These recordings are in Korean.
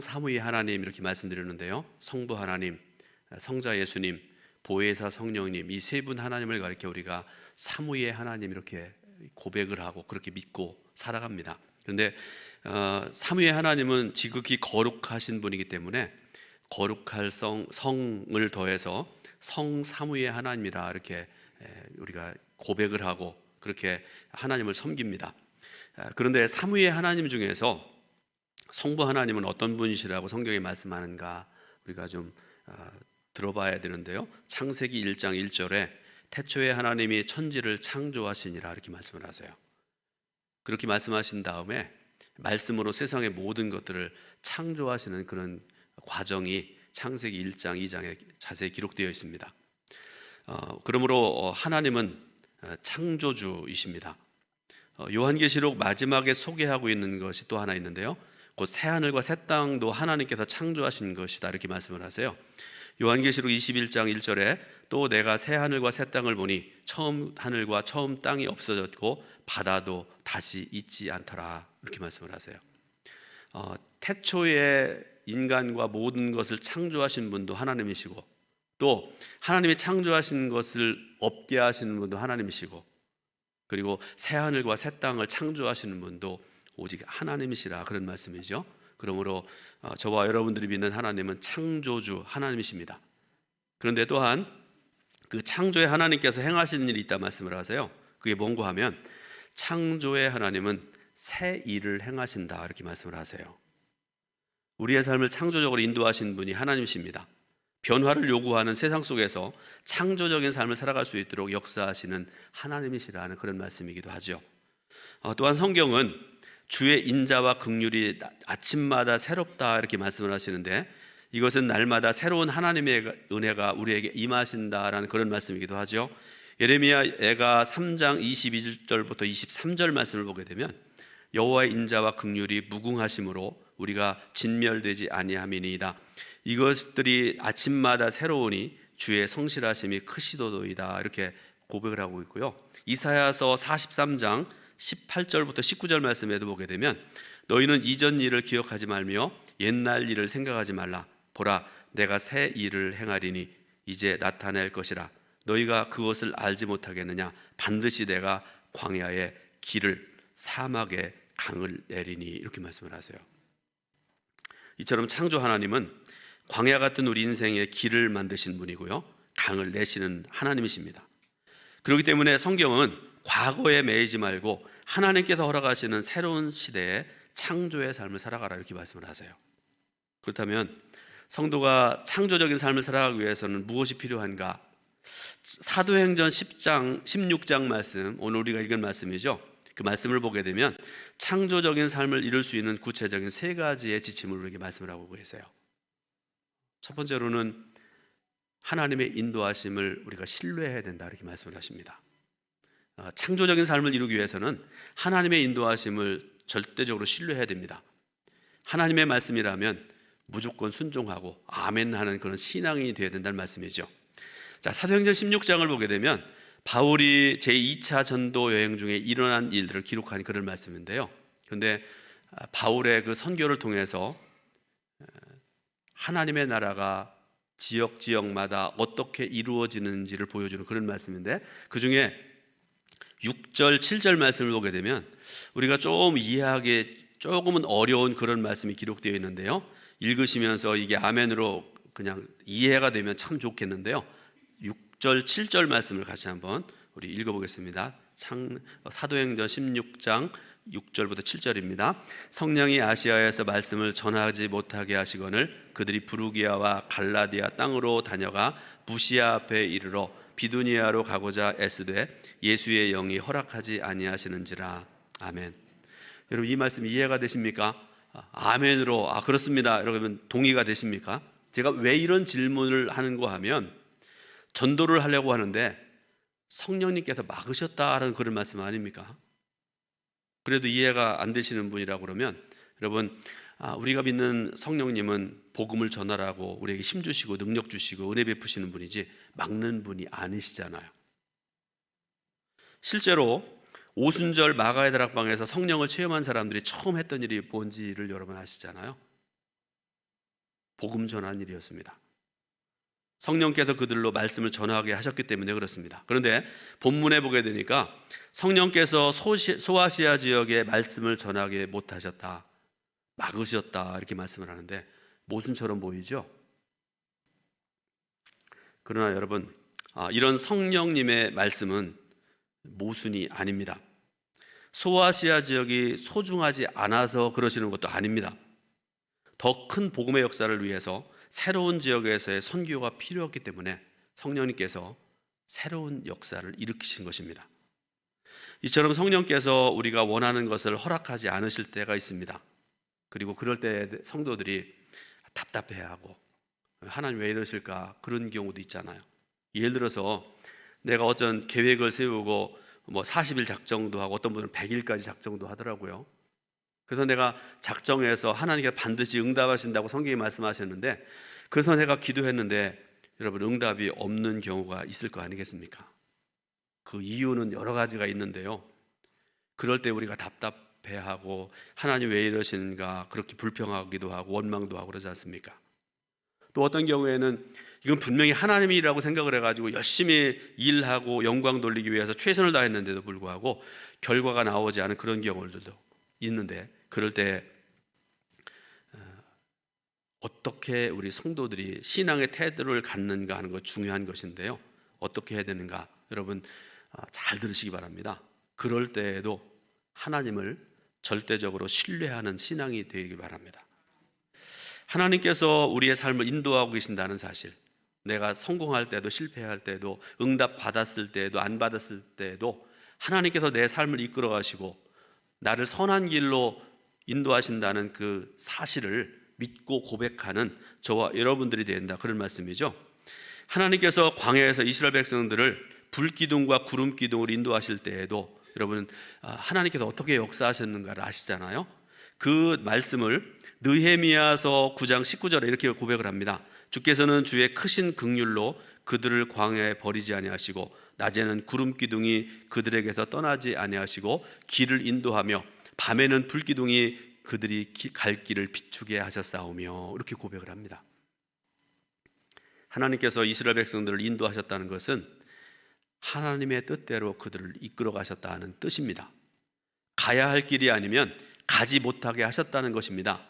삼위의 하나님 이렇게 말씀드렸는데요. 성부 하나님, 성자 예수님, 보혜사 성령님, 이 세 분 하나님을 가리켜 우리가 삼위의 하나님 이렇게 고백을 하고 그렇게 믿고 살아갑니다. 그런데 삼위의 하나님은 지극히 거룩하신 분이기 때문에 거룩할 성을 더해서 성삼위의 하나님이라 이렇게 우리가 고백을 하고 그렇게 하나님을 섬깁니다. 그런데 삼위의 하나님 중에서 성부 하나님은 어떤 분이시라고 성경에 말씀하는가 우리가 좀 들어봐야 되는데요. 창세기 1장 1절에 태초에 하나님이 천지를 창조하시니라 이렇게 말씀을 하세요. 그렇게 말씀하신 다음에 말씀으로 세상의 모든 것들을 창조하시는 그런 과정이 창세기 1장 2장에 자세히 기록되어 있습니다. 그러므로 하나님은 창조주이십니다. 요한계시록 마지막에 소개하고 있는 것이 또 하나 있는데요. 곧 새하늘과 새 땅도 하나님께서 창조하신 것이다 이렇게 말씀을 하세요. 요한계시록 21장 1절에 또 내가 새하늘과 새 땅을 보니 처음 하늘과 처음 땅이 없어졌고 바다도 다시 있지 않더라 이렇게 말씀을 하세요. 태초에 인간과 모든 것을 창조하신 분도 하나님이시고 또 하나님이 창조하신 것을 없게 하시는 분도 하나님이시고 그리고 새하늘과 새 땅을 창조하시는 분도 오직 하나님이시라 그런 말씀이죠. 그러므로 저와 여러분들이 믿는 하나님은 창조주 하나님이십니다. 그런데 또한 그 창조의 하나님께서 행하시는 일이 있다 말씀을 하세요. 그게 뭔고 하면 창조의 하나님은 새 일을 행하신다 이렇게 말씀을 하세요. 우리의 삶을 창조적으로 인도하신 분이 하나님이십니다. 변화를 요구하는 세상 속에서 창조적인 삶을 살아갈 수 있도록 역사하시는 하나님이시라는 그런 말씀이기도 하죠. 또한 성경은 주의 인자와 긍휼이 아침마다 새롭다 이렇게 말씀을 하시는데 이것은 날마다 새로운 하나님의 은혜가 우리에게 임하신다라는 그런 말씀이기도 하죠. 예레미야가 3장 22절부터 23절 말씀을 보게 되면 여호와의 인자와 긍휼이 무궁하심으로 우리가 진멸되지 아니함이니이다. 이것들이 아침마다 새로우니 주의 성실하심이 크시도도이다 이렇게 고백을 하고 있고요. 이사야서 43장 18절부터 19절 말씀에도 보게 되면 너희는 이전 일을 기억하지 말며 옛날 일을 생각하지 말라. 보라 내가 새 일을 행하리니 이제 나타낼 것이라. 너희가 그것을 알지 못하겠느냐. 반드시 내가 광야에 길을 사막에 강을 내리니 이렇게 말씀을 하세요. 이처럼 창조 하나님은 광야 같은 우리 인생의 길을 만드신 분이고요. 강을 내시는 하나님이십니다. 그렇기 때문에 성경은 과거에 매이지 말고 하나님께서 허락하시는 새로운 시대에 창조의 삶을 살아가라 이렇게 말씀을 하세요. 그렇다면 성도가 창조적인 삶을 살아가기 위해서는 무엇이 필요한가? 사도행전 10장 16장 말씀, 오늘 우리가 읽은 말씀이죠. 그 말씀을 보게 되면 창조적인 삶을 이룰 수 있는 구체적인 세 가지의 지침을 우리에게 말씀을 하고 계세요. 첫 번째로는 하나님의 인도하심을 우리가 신뢰해야 된다 이렇게 말씀을 하십니다. 창조적인 삶을 이루기 위해서는 하나님의 인도하심을 절대적으로 신뢰해야 됩니다. 하나님의 말씀이라면 무조건 순종하고 아멘 하는 그런 신앙인이 되어야 된다는 말씀이죠. 자, 사도행전 16장을 보게 되면 바울이 제2차 전도 여행 중에 일어난 일들을 기록한 그런 말씀인데요. 그런데 바울의 그 선교를 통해서 하나님의 나라가 지역마다 어떻게 이루어지는지를 보여주는 그런 말씀인데 그 중에 6절, 7절 말씀을 보게 되면 우리가 좀 이해하기 조금은 어려운 그런 말씀이 기록되어 있는데요. 읽으시면서 이게 아멘으로 그냥 이해가 되면 참 좋겠는데요. 6절, 7절 말씀을 같이 한번 우리 읽어보겠습니다. 사도행전 16장 6절부터 7절입니다. 성령이 아시아에서 말씀을 전하지 못하게 하시거늘 그들이 부르기아와 갈라디아 땅으로 다녀가 부시아 앞에 이르러 비두니아로 가고자 애쓰되 예수의 영이 허락하지 아니하시는지라. 아멘. 여러분 이 말씀 이해가 되십니까? 아멘으로 그렇습니다. 여러분 동의가 되십니까? 제가 왜 이런 질문을 하는가 하면 전도를 하려고 하는데 성령님께서 막으셨다라는 그런 말씀 아닙니까? 그래도 이해가 안 되시는 분이라고 그러면 여러분 우리가 믿는 성령님은 복음을 전하라고 우리에게 힘 주시고 능력 주시고 은혜 베푸시는 분이지 막는 분이 아니시잖아요. 실제로 오순절 마가의 다락방에서 성령을 체험한 사람들이 처음 했던 일이 뭔지를 여러분 아시잖아요. 복음 전하는 일이었습니다. 성령께서 그들로 말씀을 전하게 하셨기 때문에 그렇습니다. 그런데 본문에 보게 되니까 성령께서 소아시아 지역에 말씀을 전하게 못하셨다, 막으셨다 이렇게 말씀을 하는데 모순처럼 보이죠? 그러나 여러분, 이런 성령님의 말씀은 모순이 아닙니다. 소아시아 지역이 소중하지 않아서 그러시는 것도 아닙니다. 더 큰 복음의 역사를 위해서 새로운 지역에서의 선교가 필요했기 때문에 성령님께서 새로운 역사를 일으키신 것입니다. 이처럼 성령께서 우리가 원하는 것을 허락하지 않으실 때가 있습니다. 그리고 그럴 때 성도들이 답답해하고 하나님 왜 이러실까 그런 경우도 있잖아요. 예를 들어서 내가 어떤 계획을 세우고 40일 작정도 하고 어떤 분은 100일까지 작정도 하더라고요. 그래서 내가 작정해서 하나님께서 반드시 응답하신다고 성경이 말씀하셨는데, 그래서 내가 기도했는데 여러분 응답이 없는 경우가 있을 거 아니겠습니까? 그 이유는 여러 가지가 있는데요, 그럴 때 우리가 답답해하고 하나님 왜 이러시는가 그렇게 불평하기도 하고 원망도 하고 그러지 않습니까? 또 어떤 경우에는 이건 분명히 하나님이라고 생각을 해가지고 열심히 일하고 영광 돌리기 위해서 최선을 다했는데도 불구하고 결과가 나오지 않은 그런 경우들도 있는데, 그럴 때 어떻게 우리 성도들이 신앙의 태도를 갖는가 하는 것 중요한 것인데요, 어떻게 해야 되는가 여러분 잘 들으시기 바랍니다. 그럴 때에도 하나님을 절대적으로 신뢰하는 신앙이 되기 바랍니다. 하나님께서 우리의 삶을 인도하고 계신다는 사실, 내가 성공할 때도 실패할 때도 응답 받았을 때도 안 받았을 때도 하나님께서 내 삶을 이끌어 가시고 나를 선한 길로 인도하신다는 그 사실을 믿고 고백하는 저와 여러분들이 된다, 그런 말씀이죠. 하나님께서 광야에서 이스라엘 백성들을 불기둥과 구름기둥으로 인도하실 때에도 여러분 하나님께서 어떻게 역사하셨는가를 아시잖아요. 그 말씀을 느헤미야서 9장 19절에 이렇게 고백을 합니다. 주께서는 주의 크신 긍휼로 그들을 광야에 버리지 아니하시고 낮에는 구름기둥이 그들에게서 떠나지 아니하시고 길을 인도하며 밤에는 불기둥이 그들이 갈 길을 비추게 하셨사오며, 이렇게 고백을 합니다. 하나님께서 이스라엘 백성들을 인도하셨다는 것은 하나님의 뜻대로 그들을 이끌어 가셨다는 뜻입니다. 가야 할 길이 아니면 가지 못하게 하셨다는 것입니다.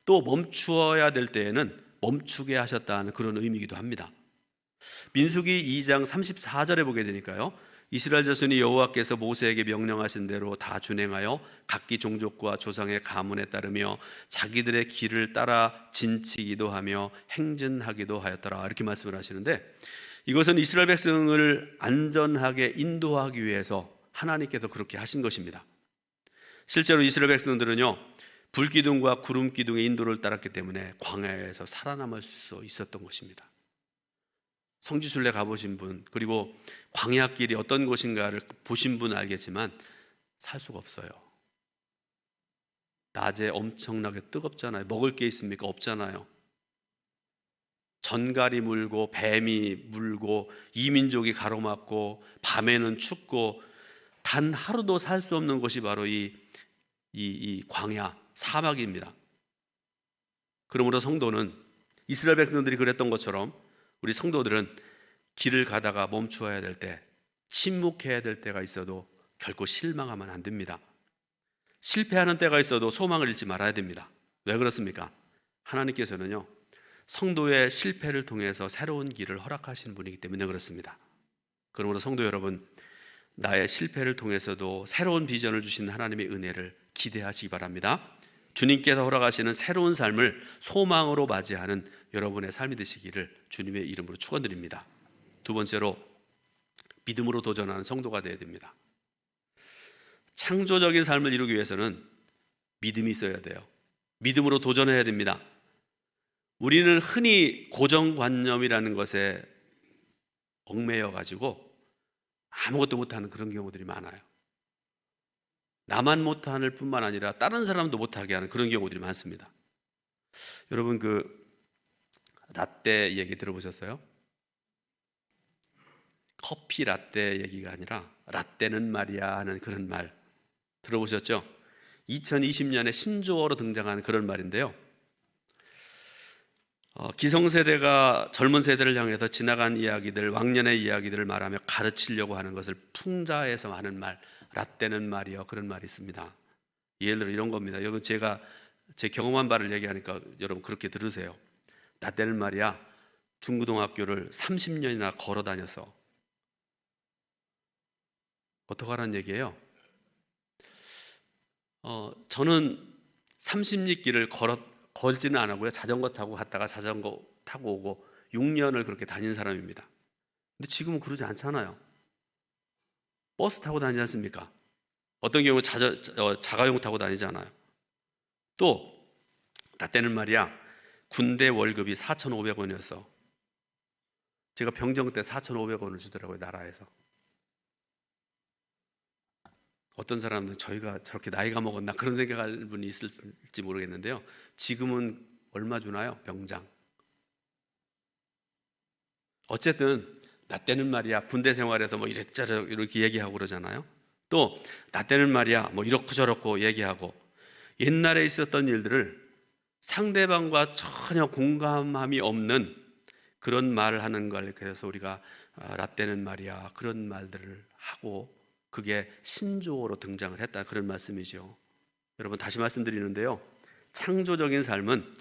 또 멈추어야 될 때에는 멈추게 하셨다는 그런 의미이기도 합니다. 민수기 2장 34절에 보게 되니까요, 이스라엘 자손이 여호와께서 모세에게 명령하신 대로 다 준행하여 각기 종족과 조상의 가문에 따르며 자기들의 길을 따라 진치기도 하며 행진하기도 하였더라, 이렇게 말씀을 하시는데, 이것은 이스라엘 백성을 안전하게 인도하기 위해서 하나님께서 그렇게 하신 것입니다. 실제로 이스라엘 백성들은요, 불기둥과 구름기둥의 인도를 따랐기 때문에 광야에서 살아남을 수 있었던 것입니다. 성지순례 가보신 분, 그리고 광야길이 어떤 곳인가를 보신 분 알겠지만 살 수가 없어요. 낮에 엄청나게 뜨겁잖아요. 먹을 게 있습니까? 없잖아요. 전갈이 물고 뱀이 물고 이민족이 가로막고 밤에는 춥고 단 하루도 살 수 없는 곳이 바로 이 광야 사막입니다. 그러므로 성도는 이스라엘 백성들이 그랬던 것처럼 우리 성도들은 길을 가다가 멈추어야 될 때, 침묵해야 될 때가 있어도 결코 실망하면 안 됩니다. 실패하는 때가 있어도 소망을 잃지 말아야 됩니다. 왜 그렇습니까? 하나님께서는요, 성도의 실패를 통해서 새로운 길을 허락하시는 분이기 때문에 그렇습니다. 그러므로 성도 여러분, 나의 실패를 통해서도 새로운 비전을 주신 하나님의 은혜를 기대하시기 바랍니다. 주님께서 허락하시는 새로운 삶을 소망으로 맞이하는 여러분의 삶이 되시기를 주님의 이름으로 축원드립니다. 두 번째로, 믿음으로 도전하는 성도가 되어야 됩니다. 창조적인 삶을 이루기 위해서는 믿음이 있어야 돼요. 믿음으로 도전해야 됩니다. 우리는 흔히 고정관념이라는 것에 얽매여 가지고 아무것도 못하는 그런 경우들이 많아요. 나만 못할 뿐만 아니라 다른 사람도 못하게 하는 그런 경우들이 많습니다. 여러분 그 라떼 얘기 들어보셨어요? 커피 라떼 얘기가 아니라 라떼는 말이야 하는 그런 말 들어보셨죠? 2020년에 신조어로 등장하는 그런 말인데요, 기성세대가 젊은 세대를 향해서 지나간 이야기들, 왕년의 이야기들을 말하며 가르치려고 하는 것을 풍자해서 하는 말, 라떼는 말이요, 그런 말이 있습니다. 예를 들어 이런 겁니다. 여러분, 제가 제 경험한 바를 얘기하니까 여러분 그렇게 들으세요. 라떼는 말이야, 중고등학교를 30년이나 걸어 다녀서 어떡하라는 얘기예요? 저는 30리길을 걸지는 안 하고요. 자전거 타고 갔다가 자전거 타고 오고 6년을 그렇게 다닌 사람입니다. 근데 지금은 그러지 않잖아요. 버스 타고 다니지 않습니까? 어떤 경우 자가용 타고 다니잖아요. 또 나 때는 말이야, 군대 월급이 4,500원이었어. 제가 병정 때 4,500원을 주더라고요, 나라에서. 어떤 사람들은 저희가 저렇게 나이가 먹었나 그런 생각할 분이 있을지 모르겠는데요. 지금은 얼마 주나요? 병장. 어쨌든 나 때는 말이야, 군대 생활에서 뭐 이랬저랬 이렇게 얘기하고 그러잖아요. 또 나 때는 말이야, 뭐 이렇고 저렇고 얘기하고 옛날에 있었던 일들을 상대방과 전혀 공감함이 없는 그런 말을 하는 걸, 그래서 우리가 라떼는 말이야 그런 말들을 하고 그게 신조어로 등장을 했다, 그런 말씀이죠. 여러분, 다시 말씀드리는데요, 창조적인 삶은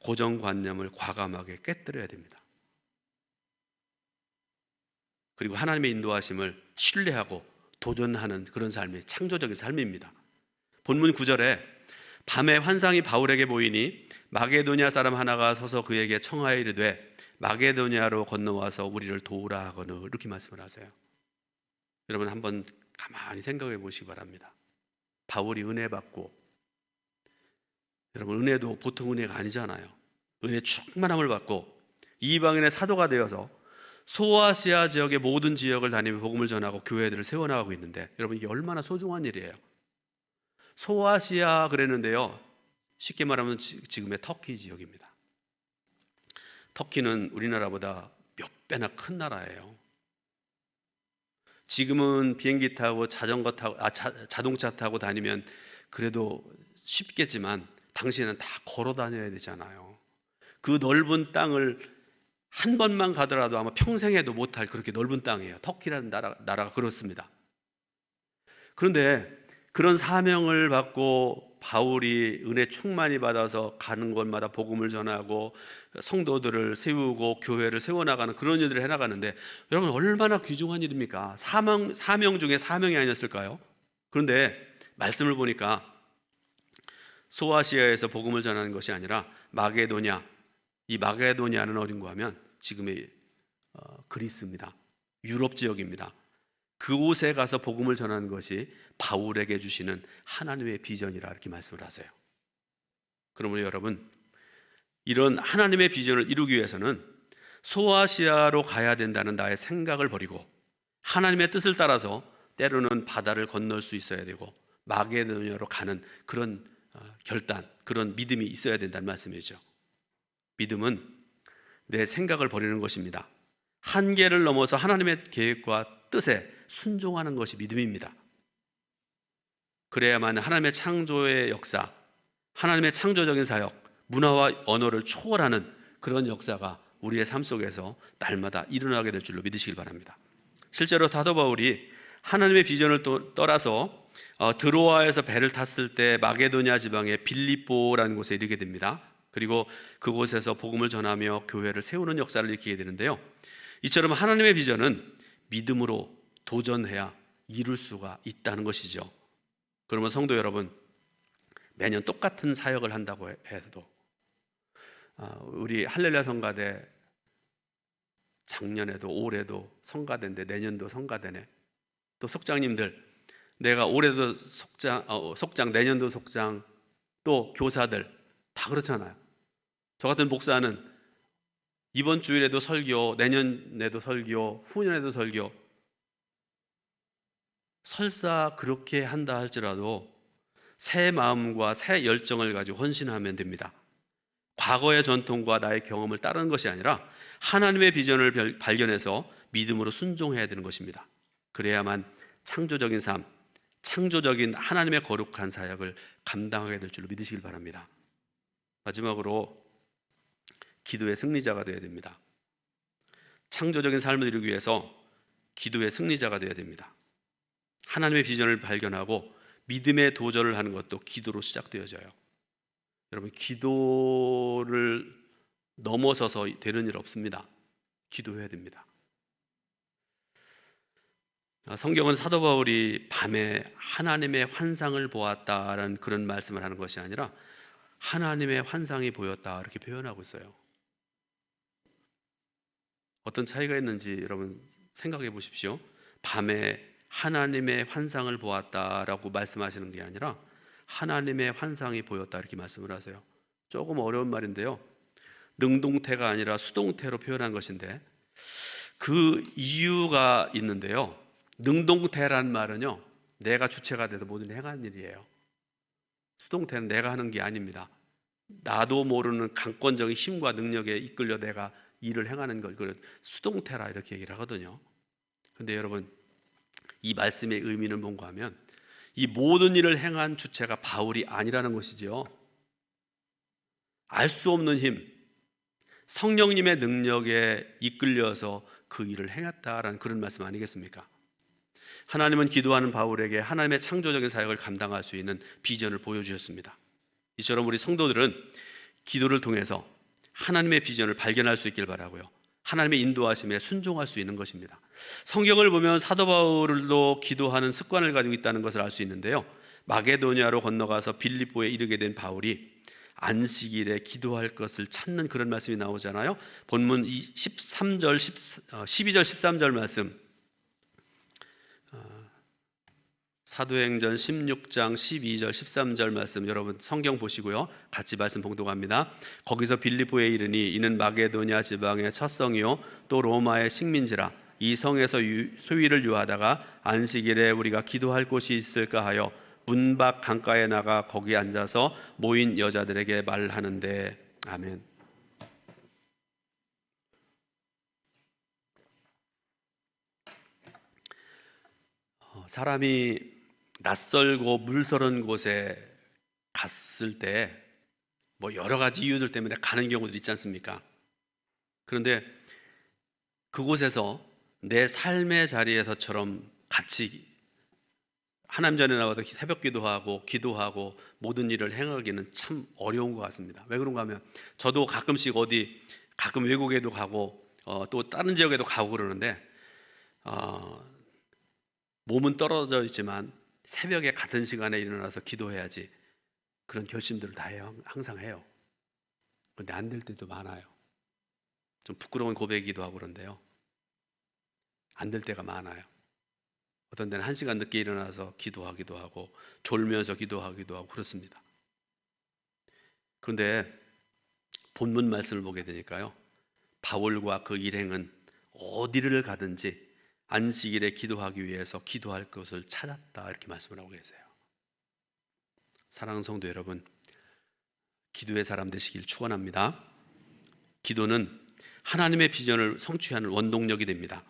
고정관념을 과감하게 깨뜨려야 됩니다. 그리고 하나님의 인도하심을 신뢰하고 도전하는 그런 삶이 창조적인 삶입니다. 본문 9절에 밤에 환상이 바울에게 보이니 마게도냐 사람 하나가 서서 그에게 청하여 이르되 마게도냐로 건너와서 우리를 도우라 하거늘, 이렇게 말씀을 하세요. 여러분, 한번 가만히 생각해 보시기 바랍니다. 바울이 은혜 받고, 여러분 은혜도 보통 은혜가 아니잖아요. 은혜 충만함을 받고 이방인의 사도가 되어서 소아시아 지역의 모든 지역을 다니며 복음을 전하고 교회들을 세워나가고 있는데, 여러분 이게 얼마나 소중한 일이에요. 소아시아 그랬는데요, 쉽게 말하면 지금의 터키 지역입니다. 터키는 우리나라보다 몇 배나 큰 나라예요. 지금은 비행기 타고 자전거 타고 자동차 타고 다니면 그래도 쉽겠지만 당시에는 다 걸어 다녀야 되잖아요. 그 넓은 땅을 한 번만 가더라도 아마 평생 해도 못할 그렇게 넓은 땅이에요. 터키라는 나라가 그렇습니다. 그런데 그런 사명을 받고 바울이 은혜 충만히 받아서 가는 곳마다 복음을 전하고 성도들을 세우고 교회를 세워나가는 그런 일들을 해나가는데, 여러분 얼마나 귀중한 일입니까? 사명 중에 사명이 아니었을까요? 그런데 말씀을 보니까 소아시아에서 복음을 전하는 것이 아니라 마게도냐, 이 마게도냐는 어딘가 하면 지금의 그리스입니다. 유럽 지역입니다. 그곳에 가서 복음을 전하는 것이 바울에게 주시는 하나님의 비전이라, 이렇게 말씀을 하세요. 그러므로 여러분, 이런 하나님의 비전을 이루기 위해서는 소아시아로 가야 된다는 나의 생각을 버리고 하나님의 뜻을 따라서 때로는 바다를 건널 수 있어야 되고 마게도냐로 가는 그런 결단, 그런 믿음이 있어야 된다는 말씀이죠. 믿음은 내 생각을 버리는 것입니다. 한계를 넘어서 하나님의 계획과 뜻에 순종하는 것이 믿음입니다. 그래야만 하나님의 창조의 역사, 하나님의 창조적인 사역, 문화와 언어를 초월하는 그런 역사가 우리의 삶 속에서 날마다 일어나게 될 줄로 믿으시길 바랍니다. 실제로 사도 바울이 하나님의 비전을 떠나서 드로아에서 배를 탔을 때 마게도냐 지방의 빌립보라는 곳에 이르게 됩니다. 그리고 그곳에서 복음을 전하며 교회를 세우는 역사를 일으키게 되는데요, 이처럼 하나님의 비전은 믿음으로 도전해야 이룰 수가 있다는 것이죠. 그러면 성도 여러분, 매년 똑같은 사역을 한다고 해도 우리 할렐루야 성가대 작년에도 올해도 성가대인데 내년도 성가대네. 또 속장님들, 내가 올해도 속장, 내년도 속장, 또 교사들 다 그렇잖아요. 저 같은 목사는 이번 주일에도 설교, 내년에도 설교, 후년에도 설교. 설사 그렇게 한다 할지라도 새 마음과 새 열정을 가지고 헌신하면 됩니다. 과거의 전통과 나의 경험을 따르는 것이 아니라 하나님의 비전을 발견해서 믿음으로 순종해야 되는 것입니다. 그래야만 창조적인 삶, 창조적인 하나님의 거룩한 사역을 감당하게 될 줄로 믿으시길 바랍니다. 마지막으로 기도의 승리자가 되어야 됩니다. 창조적인 삶을 이루기 위해서 기도의 승리자가 되어야 됩니다. 하나님의 비전을 발견하고 믿음의 도전을 하는 것도 기도로 시작되어져요. 여러분, 기도를 넘어서서 되는 일 없습니다. 기도해야 됩니다. 성경은 사도 바울이 밤에 하나님의 환상을 보았다라는 그런 말씀을 하는 것이 아니라 하나님의 환상이 보였다 이렇게 표현하고 있어요. 어떤 차이가 있는지 여러분 생각해 보십시오. 밤에 하나님의 환상을 보았다라고 말씀하시는 게 아니라 하나님의 환상이 보였다 이렇게 말씀을 하세요. 조금 어려운 말인데요, 능동태가 아니라 수동태로 표현한 것인데 그 이유가 있는데요, 능동태란 말은요 내가 주체가 돼서 모든 행하는 일이에요. 수동태는 내가 하는 게 아닙니다. 나도 모르는 강권적인 힘과 능력에 이끌려 내가 일을 행하는 걸 그걸 수동태라 이렇게 얘기를 하거든요. 근데 여러분, 이 말씀의 의미는 뭔가 하면 이 모든 일을 행한 주체가 바울이 아니라는 것이죠. 알 수 없는 힘, 성령님의 능력에 이끌려서 그 일을 행했다라는 그런 말씀 아니겠습니까? 하나님은 기도하는 바울에게 하나님의 창조적인 사역을 감당할 수 있는 비전을 보여주셨습니다. 이처럼 우리 성도들은 기도를 통해서 하나님의 비전을 발견할 수 있길 바라고요, 하나님의 인도하심에 순종할 수 있는 것입니다. 성경을 보면 사도 바울도 기도하는 습관을 가지고 있다는 것을 알 수 있는데요, 마게도니아로 건너가서 빌립보에 이르게 된 바울이 안식일에 기도할 것을 찾는 그런 말씀이 나오잖아요. 본문 12절 13절 말씀, 사도행전 16장 12절 13절 말씀 여러분 성경 보시고요, 같이 말씀 봉독합니다. 거기서 빌립보에 이르니 이는 마게도냐 지방의 첫 성이요 또 로마의 식민지라. 이 성에서 수위를 유하다가 안식일에 우리가 기도할 곳이 있을까 하여 문 밖 강가에 나가 거기 앉아서 모인 여자들에게 말하는데. 아멘. 사람이 낯설고 물서른 곳에 갔을 때 뭐 여러 가지 이유들 때문에 가는 경우들 있지 않습니까? 그런데 그곳에서 내 삶의 자리에서처럼 같이 하나님 전에 나와서 새벽 기도하고 모든 일을 행하기는 참 어려운 것 같습니다. 왜 그런가 하면 저도 가끔씩 가끔 외국에도 가고 또 다른 지역에도 가고 그러는데 몸은 떨어져 있지만 새벽에 같은 시간에 일어나서 기도해야지 그런 결심들을 다 해요. 항상 해요. 그런데 안 될 때도 많아요. 좀 부끄러운 고백이기도 하고 그런데요, 안 될 때가 많아요. 어떤 때는 1시간 늦게 일어나서 기도하기도 하고 졸면서 기도하기도 하고 그렇습니다. 그런데 본문 말씀을 보게 되니까요, 바울과 그 일행은 어디를 가든지 안식일에 기도하기 위해서 기도할 것을 찾았다 이렇게 말씀을 하고 계세요. 사랑하는 성도 여러분, 기도의 사람 되시길 축원합니다. 기도는 하나님의 비전을 성취하는 원동력이 됩니다.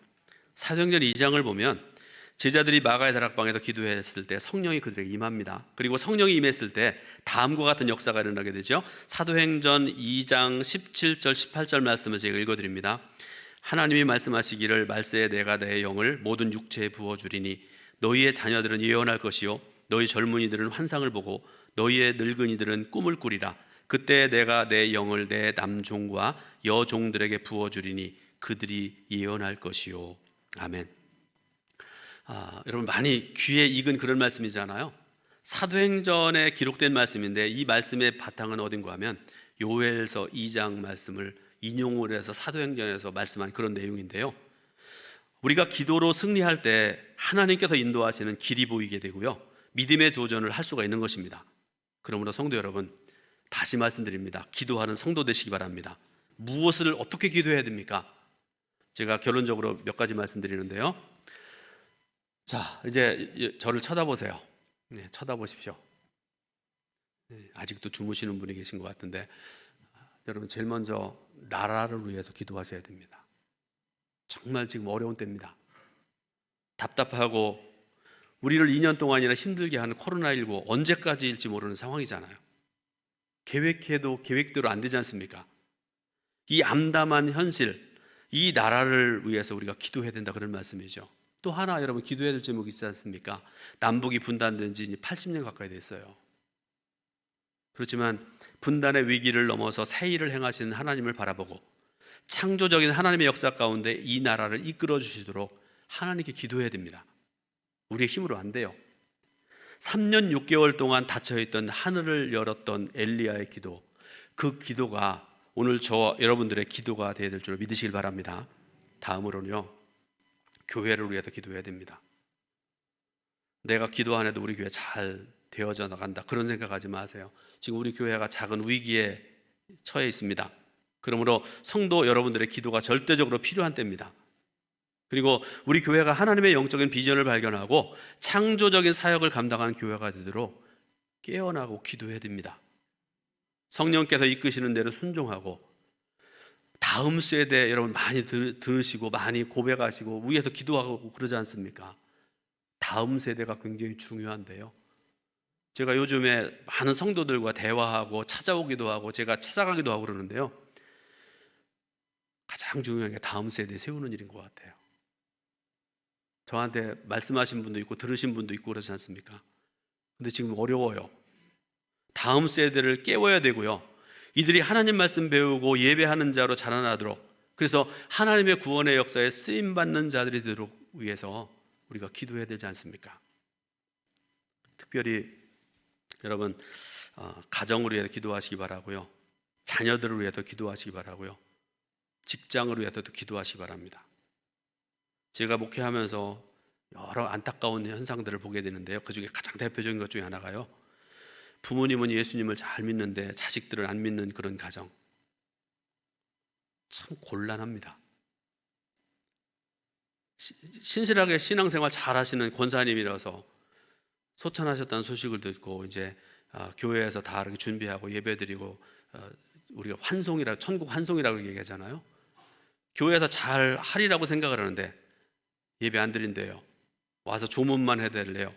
사도행전 2장을 보면 제자들이 마가의 다락방에서 기도했을 때 성령이 그들에게 임합니다. 그리고 성령이 임했을 때 다음과 같은 역사가 일어나게 되죠. 사도행전 2장 17절 18절 말씀을 제가 읽어드립니다. 하나님이 말씀하시기를 말세에 내가 내 영을 모든 육체에 부어주리니 너희의 자녀들은 예언할 것이요 너희 젊은이들은 환상을 보고 너희의 늙은이들은 꿈을 꾸리라. 그때 내가 내 영을 내 남종과 여종들에게 부어주리니 그들이 예언할 것이요. 아멘. 여러분 많이 귀에 익은 그런 말씀이잖아요. 사도행전에 기록된 말씀인데 이 말씀의 바탕은 어딘가 하면 요엘서 2장 말씀을 인용을 해서 사도행전에서 말씀한 그런 내용인데요, 우리가 기도로 승리할 때 하나님께서 인도하시는 길이 보이게 되고요, 믿음의 도전을 할 수가 있는 것입니다. 그러므로 성도 여러분, 다시 말씀드립니다. 기도하는 성도 되시기 바랍니다. 무엇을 어떻게 기도해야 됩니까? 제가 결론적으로 몇 가지 말씀드리는데요, 자 이제 저를 쳐다보세요. 네, 쳐다보십시오. 네, 아직도 주무시는 분이 계신 것 같은데 여러분, 제일 먼저 나라를 위해서 기도하셔야 됩니다. 정말 지금 어려운 때입니다. 답답하고 우리를 2년 동안이나 힘들게 하는 코로나19 언제까지일지 모르는 상황이잖아요. 계획해도 계획대로 안 되지 않습니까? 이 암담한 현실, 이 나라를 위해서 우리가 기도해야 된다, 그런 말씀이죠. 또 하나 여러분 기도해야 될 제목이 있지 않습니까? 남북이 분단된 지 80년 가까이 됐어요. 그렇지만 분단의 위기를 넘어서 새 일을 행하시는 하나님을 바라보고 창조적인 하나님의 역사 가운데 이 나라를 이끌어 주시도록 하나님께 기도해야 됩니다. 우리의 힘으로 안 돼요. 3년 6개월 동안 닫혀있던 하늘을 열었던 엘리야의 기도, 그 기도가 오늘 저 여러분들의 기도가 되어야 될 줄 믿으시길 바랍니다. 다음으로는요, 교회를 위해서 기도해야 됩니다. 내가 기도 안 해도 우리 교회 잘 되어져 나간다, 그런 생각하지 마세요. 지금 우리 교회가 작은 위기에 처해 있습니다. 그러므로 성도 여러분들의 기도가 절대적으로 필요한 때입니다. 그리고 우리 교회가 하나님의 영적인 비전을 발견하고 창조적인 사역을 감당하는 교회가 되도록 깨어나고 기도해야 됩니다. 성령께서 이끄시는 대로 순종하고, 다음 세대 여러분 많이 들으시고 많이 고백하시고 위에서 기도하고 그러지 않습니까? 다음 세대가 굉장히 중요한데요, 제가 요즘에 많은 성도들과 대화하고 찾아오기도 하고 제가 찾아가기도 하고 그러는데요, 가장 중요한 게 다음 세대 세우는 일인 것 같아요. 저한테 말씀하신 분도 있고 들으신 분도 있고 그러지 않습니까? 근데 지금 어려워요. 다음 세대를 깨워야 되고요, 이들이 하나님 말씀 배우고 예배하는 자로 자라나도록, 그래서 하나님의 구원의 역사에 쓰임받는 자들이 되도록 위해서 우리가 기도해야 되지 않습니까? 특별히 여러분 가정을 위해서 기도하시기 바라고요, 자녀들을 위해서 기도하시기 바라고요, 직장을 위해서도 기도하시기 바랍니다. 제가 목회하면서 여러 안타까운 현상들을 보게 되는데요, 그 중에 가장 대표적인 것 중에 하나가요, 부모님은 예수님을 잘 믿는데 자식들을 안 믿는 그런 가정, 참 곤란합니다. 신실하게 신앙생활 잘 하시는 권사님이라서 소천하셨다는 소식을 듣고 이제 교회에서 다 이렇게 준비하고 예배드리고, 우리가 환송이라, 천국 환송이라고 얘기하잖아요. 교회에서 잘 하리라고 생각을 하는데 예배 안 드린대요. 와서 조문만 해달래요.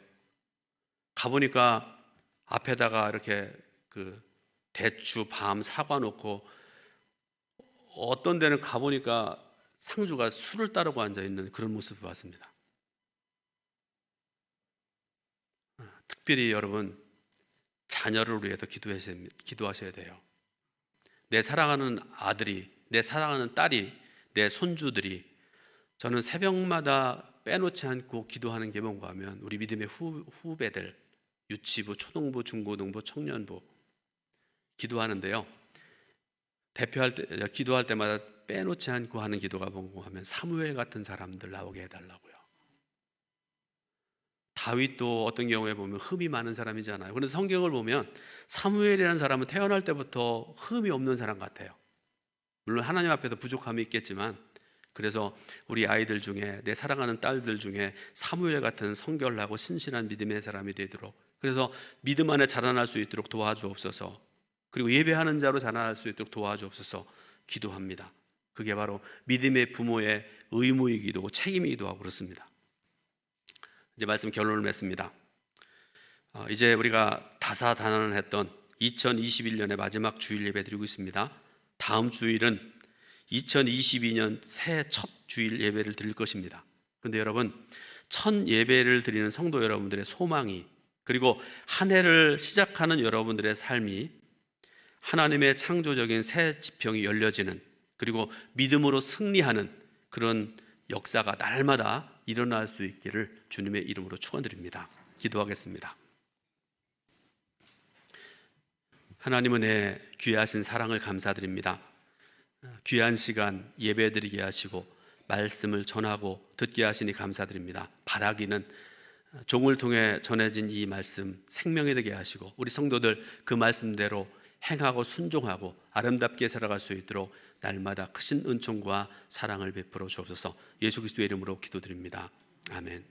가보니까 앞에다가 이렇게 그 대추, 밤, 사과 놓고, 어떤 데는 가보니까 상주가 술을 따르고 앉아있는 그런 모습을 봤습니다. 특별히 여러분 자녀를 위해서 기도하셔야 돼요. 내 사랑하는 아들이, 내 사랑하는 딸이, 내 손주들이, 저는 새벽마다 빼놓지 않고 기도하는 게 뭔가 하면 우리 믿음의 후배들, 유치부, 초등부, 중고등부, 청년부 기도하는데요, 기도할 때마다 빼놓지 않고 하는 기도가 뭔가 하면 사무엘 같은 사람들 나오게 해달라고요. 다윗도 어떤 경우에 보면 흠이 많은 사람이잖아요. 그런데 성경을 보면 사무엘이라는 사람은 태어날 때부터 흠이 없는 사람 같아요. 물론 하나님 앞에서 부족함이 있겠지만, 그래서 우리 아이들 중에, 내 사랑하는 딸들 중에 사무엘 같은 성결하고 신실한 믿음의 사람이 되도록, 그래서 믿음 안에 자라날 수 있도록 도와주옵소서, 그리고 예배하는 자로 자라날 수 있도록 도와주옵소서 기도합니다. 그게 바로 믿음의 부모의 의무이기도 하고 책임이기도 하고 그렇습니다. 이제 말씀 결론을 맺습니다. 이제 우리가 다사다난했던 2021년의 마지막 주일 예배 드리고 있습니다. 다음 주일은 2022년 새해 첫 주일 예배를 드릴 것입니다. 그런데 여러분, 첫 예배를 드리는 성도 여러분들의 소망이, 그리고 한 해를 시작하는 여러분들의 삶이 하나님의 창조적인 새 지평이 열려지는, 그리고 믿음으로 승리하는 그런 역사가 날마다 일어날 수 있기를 주님의 이름으로 축원드립니다. 기도하겠습니다. 하나님은 내 귀하신 사랑을 감사드립니다. 귀한 시간 예배드리게 하시고 말씀을 전하고 듣게 하시니 감사드립니다. 바라기는 종을 통해 전해진 이 말씀 생명이 되게 하시고, 우리 성도들 그 말씀대로 행하고 순종하고 아름답게 살아갈 수 있도록 날마다 크신 은총과 사랑을 베풀어 주옵소서. 예수 그리스도의 이름으로 기도드립니다. 아멘.